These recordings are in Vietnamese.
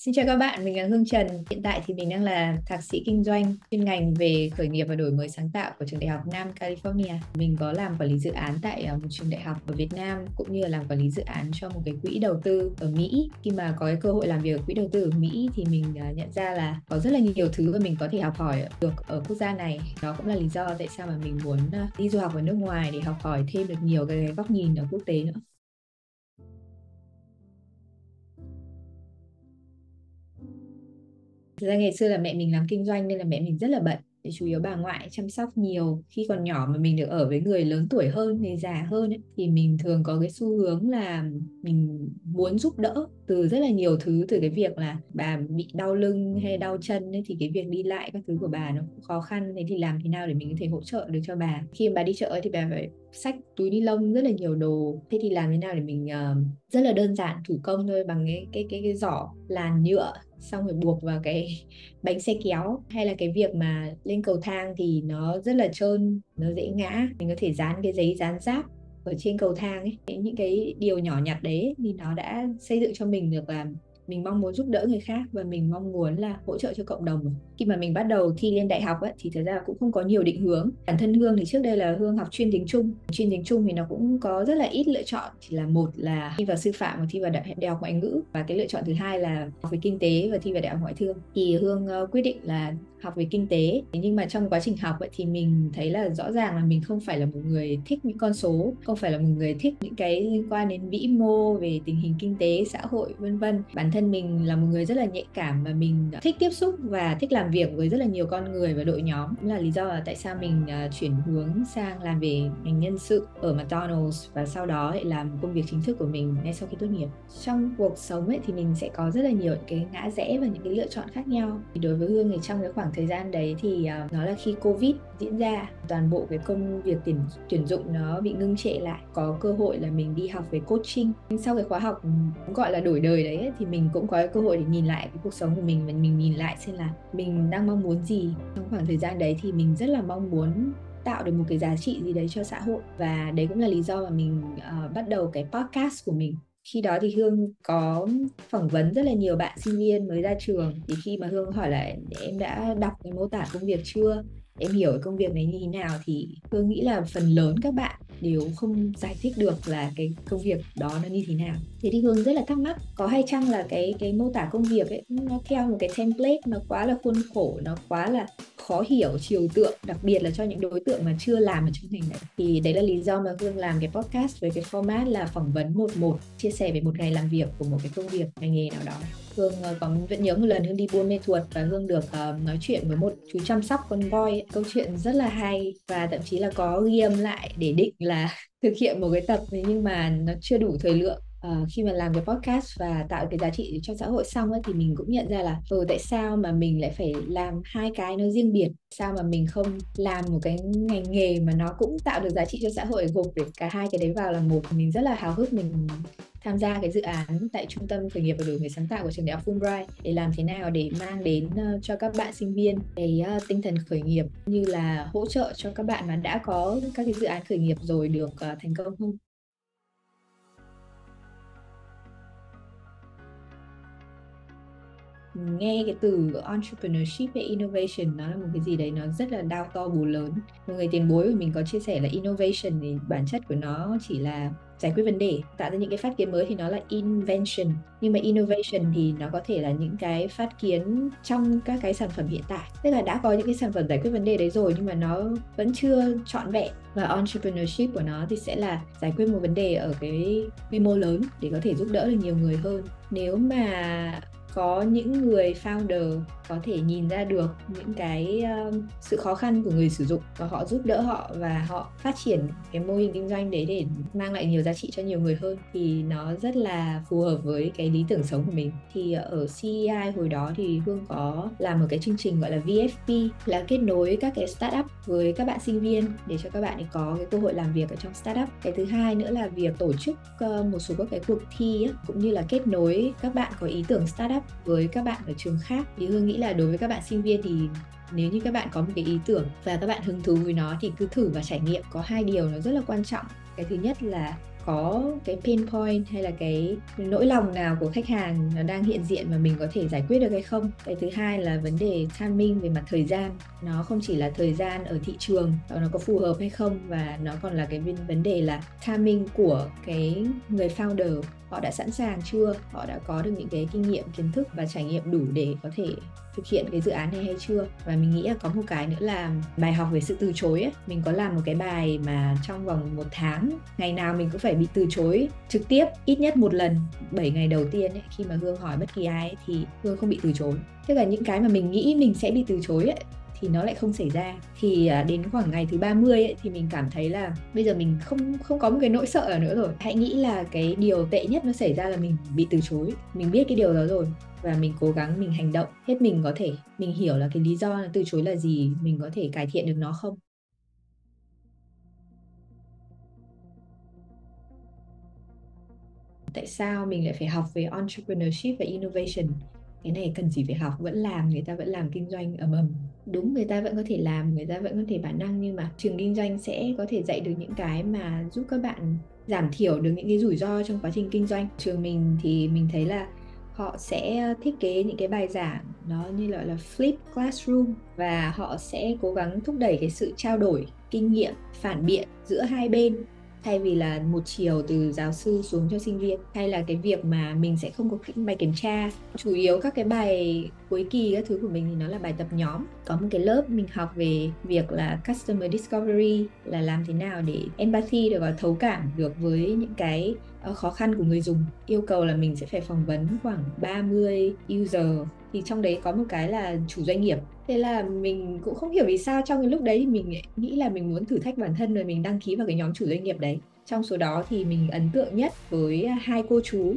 Xin chào các bạn, mình là Hương Trần. Hiện tại thì mình đang là thạc sĩ kinh doanh chuyên ngành về khởi nghiệp và đổi mới sáng tạo của trường đại học Nam California. Mình có làm quản lý dự án tại một trường đại học ở Việt Nam, cũng như là làm quản lý dự án cho một cái quỹ đầu tư ở Mỹ. Khi mà có cái cơ hội làm việc ở quỹ đầu tư ở Mỹ thì mình nhận ra là có rất là nhiều thứ mà mình có thể học hỏi được ở quốc gia này. Đó cũng là lý do tại sao mà mình muốn đi du học ở nước ngoài để học hỏi thêm được nhiều cái góc nhìn ở quốc tế nữa. Thực ra ngày xưa là mẹ mình làm kinh doanh nên là mẹ mình rất là bận. Thì chủ yếu bà ngoại chăm sóc nhiều. Khi còn nhỏ mà mình được ở với người lớn tuổi hơn, người già hơn ấy, thì mình thường có cái xu hướng là mình muốn giúp đỡ từ rất là nhiều thứ. Từ cái việc là bà bị đau lưng hay đau chân ấy, thì cái việc đi lại các thứ của bà nó cũng khó khăn. Thế thì làm thế nào để mình có thể hỗ trợ được cho bà. Khi mà bà đi chợ ấy, thì bà phải xách túi ni lông rất là nhiều đồ. Thế thì làm thế nào để mình rất là đơn giản, thủ công thôi, bằng cái giỏ làn nhựa, xong rồi buộc vào cái bánh xe kéo. Hay là cái việc mà lên cầu thang thì nó rất là trơn, nó dễ ngã, mình có thể dán cái giấy dán giáp ở trên cầu thang ấy. Những cái điều nhỏ nhặt đấy thì nó đã xây dựng cho mình được là mình mong muốn giúp đỡ người khác và mình mong muốn là hỗ trợ cho cộng đồng. Khi mà mình bắt đầu thi lên đại học ấy, thì thật ra cũng không có nhiều định hướng. Bản thân Hương thì trước đây là Hương học chuyên tiếng Trung. Chuyên tiếng Trung thì nó cũng có rất là ít lựa chọn, chỉ là một là thi vào sư phạm và thi vào đại học ngoại ngữ, và cái lựa chọn thứ hai là học về kinh tế và thi vào đại học ngoại thương. Thì Hương quyết định là học về kinh tế. Nhưng mà trong quá trình học ấy, thì mình thấy là rõ ràng là mình không phải là một người thích những con số, không phải là một người thích những cái liên quan đến vĩ mô về tình hình kinh tế xã hội vân vân. Bản thân mình là một người rất là nhạy cảm và mình thích tiếp xúc và thích làm việc với rất là nhiều con người và đội nhóm. Cũng là lý do là tại sao mình chuyển hướng sang làm về ngành nhân sự ở McDonald's, và sau đó lại làm công việc chính thức của mình ngay sau khi tốt nghiệp. Trong cuộc sống ấy thì mình sẽ có rất là nhiều cái ngã rẽ và những cái lựa chọn khác nhau. Thì đối với Hương thì trong cái khoảng thời gian đấy thì nó là khi Covid diễn ra, toàn bộ cái công việc tuyển dụng nó bị ngưng trệ lại. Có cơ hội là mình đi học về coaching. Sau cái khóa học cũng gọi là đổi đời đấy ấy, thì mình cũng có cái cơ hội để nhìn lại cái cuộc sống của mình và mình nhìn lại xem là mình đang mong muốn gì. Trong khoảng thời gian đấy thì mình rất là mong muốn tạo được một cái giá trị gì đấy cho xã hội, và đấy cũng là lý do mà mình bắt đầu cái podcast của mình. Khi đó thì Hương có phỏng vấn rất là nhiều bạn sinh viên mới ra trường. Thì khi mà Hương hỏi là em đã đọc cái mô tả công việc chưa, em hiểu cái công việc này như thế nào, thì Hương nghĩ là phần lớn các bạn đều không giải thích được là cái công việc đó nó như thế nào. Thế thì Hương rất là thắc mắc, có hay chăng là cái mô tả công việc ấy nó theo một cái template nó quá là khuôn khổ, nó quá là khó hiểu, trừu tượng, đặc biệt là cho những đối tượng mà chưa làm ở trong ngành này. Thì đấy là lý do mà Hương làm cái podcast với cái format là phỏng vấn một, chia sẻ về một ngày làm việc của một cái công việc, ngành nghề nào đó. Hương vẫn nhớ một lần Hương đi Buôn Mê Thuột và Hương được nói chuyện với một chú chăm sóc con voi. Câu chuyện rất là hay và thậm chí là có ghi âm lại để định là thực hiện một cái tập, nhưng mà nó chưa đủ thời lượng. Khi mà làm cái podcast và tạo cái giá trị cho xã hội xong ấy, thì mình cũng nhận ra là tại sao mà mình lại phải làm hai cái nó riêng biệt, sao mà mình không làm một cái ngành nghề mà nó cũng tạo được giá trị cho xã hội, gộp để cả hai cái đấy vào là một. Mình rất là háo hức mình tham gia cái dự án tại Trung tâm Khởi nghiệp và Đổi mới sáng tạo của trường đại học Fulbright để làm thế nào để mang đến cho các bạn sinh viên cái tinh thần khởi nghiệp, như là hỗ trợ cho các bạn mà đã có các cái dự án khởi nghiệp rồi được thành công hơn. Nghe cái từ entrepreneurship hay innovation nó là một cái gì đấy nó rất là đao to búa lớn. Một người tiền bối của mình có chia sẻ là innovation thì bản chất của nó chỉ là giải quyết vấn đề, tạo ra những cái phát kiến mới thì nó là invention. Nhưng mà innovation thì nó có thể là những cái phát kiến trong các cái sản phẩm hiện tại, tức là đã có những cái sản phẩm giải quyết vấn đề đấy rồi nhưng mà nó vẫn chưa trọn vẹn. Và entrepreneurship của nó thì sẽ là giải quyết một vấn đề ở cái quy mô lớn để có thể giúp đỡ được nhiều người hơn. Nếu mà có những người founder có thể nhìn ra được những cái sự khó khăn của người sử dụng và họ giúp đỡ họ và họ phát triển cái mô hình kinh doanh đấy để mang lại nhiều giá trị cho nhiều người hơn, thì nó rất là phù hợp với cái lý tưởng sống của mình. Thì ở CEI hồi đó thì Hương có làm một cái chương trình gọi là VFP, là kết nối các cái startup với các bạn sinh viên để cho các bạn ấy có cái cơ hội làm việc ở trong startup. Cái thứ hai nữa là việc tổ chức một số các cái cuộc thi ấy, cũng như là kết nối các bạn có ý tưởng startup với các bạn ở trường khác. Thì Hương nghĩ là đối với các bạn sinh viên thì nếu như các bạn có một cái ý tưởng và các bạn hứng thú với nó thì cứ thử và trải nghiệm. Có hai điều nó rất là quan trọng. Cái thứ nhất là có cái pain point hay là cái nỗi lòng nào của khách hàng nó đang hiện diện mà mình có thể giải quyết được hay không. Cái thứ hai là vấn đề timing về mặt thời gian, nó không chỉ là thời gian ở thị trường nó có phù hợp hay không, và nó còn là cái vấn đề là timing của cái người founder, họ đã sẵn sàng chưa, họ đã có được những cái kinh nghiệm, kiến thức và trải nghiệm đủ để có thể thực hiện cái dự án này hay chưa. Và mình nghĩ là có một cái nữa là bài học về sự từ chối ấy. Mình có làm một cái bài mà trong vòng 1 tháng, ngày nào mình cũng phải bị từ chối trực tiếp ít nhất một lần. 7 ngày đầu tiên ấy, khi mà Hương hỏi bất kỳ ai ấy, thì Hương không bị từ chối. Tức là những cái mà mình nghĩ mình sẽ bị từ chối ấy, thì nó lại không xảy ra. Thì đến khoảng ngày thứ 30 ấy, thì mình cảm thấy là bây giờ mình không có một cái nỗi sợ nữa rồi. Hãy nghĩ là cái điều tệ nhất nó xảy ra là mình bị từ chối. Mình biết cái điều đó rồi và mình cố gắng, mình hành động hết mình có thể. Mình hiểu là cái lý do là từ chối là gì, mình có thể cải thiện được nó không. Tại sao mình lại phải học về entrepreneurship và innovation? Cái này cần gì phải học, vẫn làm, người ta vẫn làm kinh doanh ầm ầm. Đúng, người ta vẫn có thể làm, người ta vẫn có thể bản năng, nhưng mà trường kinh doanh sẽ có thể dạy được những cái mà giúp các bạn giảm thiểu được những cái rủi ro trong quá trình kinh doanh. Trường mình thì mình thấy là họ sẽ thiết kế những cái bài giảng nó như gọi là flip classroom, và họ sẽ cố gắng thúc đẩy cái sự trao đổi kinh nghiệm, phản biện giữa hai bên, thay vì là một chiều từ giáo sư xuống cho sinh viên. Hay là cái việc mà mình sẽ không có bài kiểm tra, chủ yếu các cái bài cuối kỳ các thứ của mình thì nó là bài tập nhóm. Có một cái lớp mình học về việc là customer discovery, là làm thế nào để empathy được, thấu cảm được với những cái khó khăn của người dùng. Yêu cầu là mình sẽ phải phỏng vấn khoảng 30 user, thì trong đấy có một cái là chủ doanh nghiệp. Thế là mình cũng không hiểu vì sao trong cái lúc đấy thì mình nghĩ là mình muốn thử thách bản thân, rồi mình đăng ký vào cái nhóm chủ doanh nghiệp đấy. Trong số đó thì mình ấn tượng nhất với 2 cô chú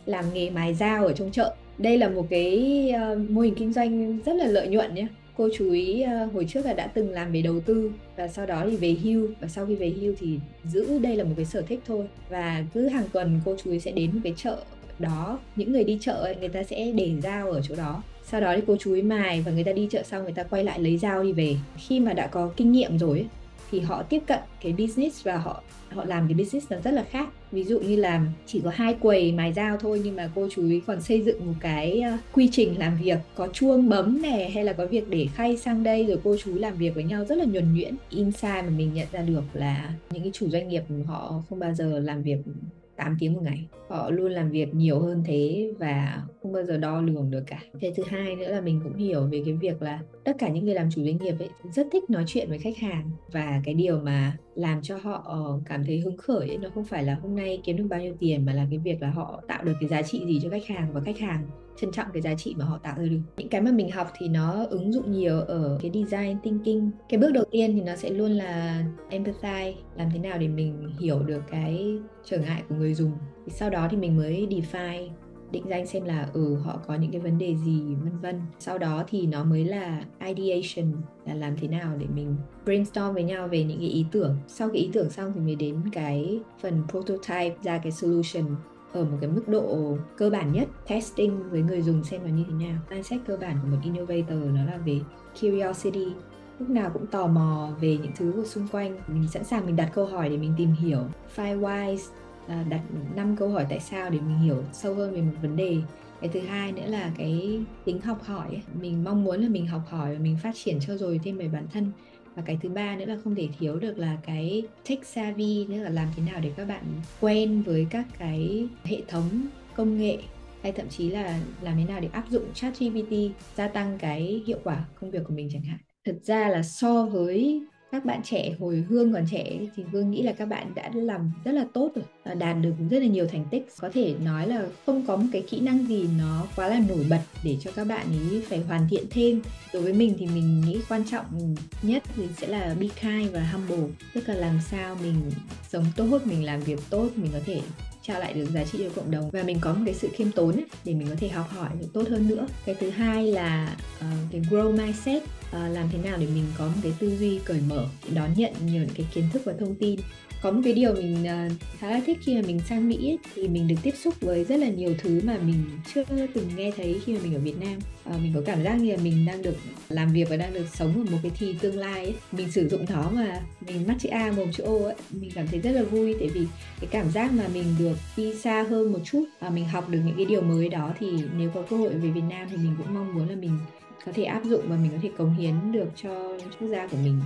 làm nghề mài dao ở trong chợ. Đây là một cái mô hình kinh doanh rất là lợi nhuận nhé. Cô chú ý hồi trước là đã từng làm về đầu tư, và sau đó thì về hưu, và sau khi về hưu thì giữ đây là một cái sở thích thôi. Và cứ hàng tuần cô chú ý sẽ đến một cái chợ đó, những người đi chợ ấy, người ta sẽ để dao ở chỗ đó, sau đó thì cô chú ý mài, và người ta đi chợ xong người ta quay lại lấy dao đi về. Khi mà đã có kinh nghiệm rồi ấy, thì họ tiếp cận cái business và họ làm cái business nó rất là khác. Ví dụ như là chỉ có 2 quầy mài dao thôi, nhưng mà cô chú ý còn xây dựng một cái quy trình làm việc, có chuông bấm này, hay là có việc để khay sang đây, rồi cô chú làm việc với nhau rất là nhuần nhuyễn. Insight mà mình nhận ra được là những cái chủ doanh nghiệp họ không bao giờ làm việc 8 tiếng một ngày, họ luôn làm việc nhiều hơn thế và không bao giờ đo lường được cả. Cái thứ hai nữa là mình cũng hiểu về cái việc là tất cả những người làm chủ doanh nghiệp ấy rất thích nói chuyện với khách hàng, và cái điều mà làm cho họ cảm thấy hứng khởi ấy, nó không phải là hôm nay kiếm được bao nhiêu tiền, mà là cái việc là họ tạo được cái giá trị gì cho khách hàng, và khách hàng trân trọng cái giá trị mà họ tạo ra được. Những cái mà mình học thì nó ứng dụng nhiều ở cái design thinking. Cái bước đầu tiên thì nó sẽ luôn là empathize, làm thế nào để mình hiểu được cái trở ngại của người dùng. Thì sau đó thì mình mới define, định danh xem là họ có những cái vấn đề gì, vân vân. Sau đó thì nó mới là ideation, là làm thế nào để mình brainstorm với nhau về những cái ý tưởng. Sau cái ý tưởng xong thì mới đến cái phần prototype, ra cái solution ở một cái mức độ cơ bản nhất, testing với người dùng xem nó như thế nào. Mindset cơ bản của một innovator nó là về curiosity, lúc nào cũng tò mò về những thứ của xung quanh. Mình sẵn sàng mình đặt câu hỏi để mình tìm hiểu. 5 whys, đặt 5 câu hỏi tại sao để mình hiểu sâu hơn về một vấn đề. Cái thứ hai nữa là cái tính học hỏi ấy. Mình mong muốn là mình học hỏi và mình phát triển trau dồi thêm về bản thân. Và cái thứ ba nữa là không thể thiếu được là cái tech savvy, nghĩa là làm thế nào để các bạn quen với các cái hệ thống công nghệ, hay thậm chí là làm thế nào để áp dụng ChatGPT gia tăng cái hiệu quả công việc của mình chẳng hạn. Thật ra là so với các bạn trẻ hồi Hương còn trẻ thì Hương nghĩ là các bạn đã làm rất là tốt rồi, đạt được rất là nhiều thành tích. Có thể nói là không có một cái kỹ năng gì nó quá là nổi bật để cho các bạn ấy phải hoàn thiện thêm. Đối với mình thì mình nghĩ quan trọng nhất thì sẽ là be kind và humble, tức là làm sao mình sống tốt, mình làm việc tốt, mình có thể trao lại được giá trị cho cộng đồng, và mình có một cái sự khiêm tốn ấy, để mình có thể học hỏi được tốt hơn nữa. Cái thứ hai là cái grow mindset, làm thế nào để mình có một cái tư duy cởi mở, đón nhận nhiều những cái kiến thức và thông tin. Có một cái điều mình khá là thích khi mà mình sang Mỹ ấy, thì mình được tiếp xúc với rất là nhiều thứ mà mình chưa từng nghe thấy khi mà mình ở Việt Nam. Mình có cảm giác như là mình đang được làm việc và đang được sống ở một cái thì tương lai ấy. Mình sử dụng nó mà mình mắt chữ A mồm chữ O ấy, mình cảm thấy rất là vui, tại vì cái cảm giác mà mình được đi xa hơn một chút và mình học được những cái điều mới đó, thì nếu có cơ hội về Việt Nam thì mình cũng mong muốn là mình có thể áp dụng và mình có thể cống hiến được cho quốc gia của mình.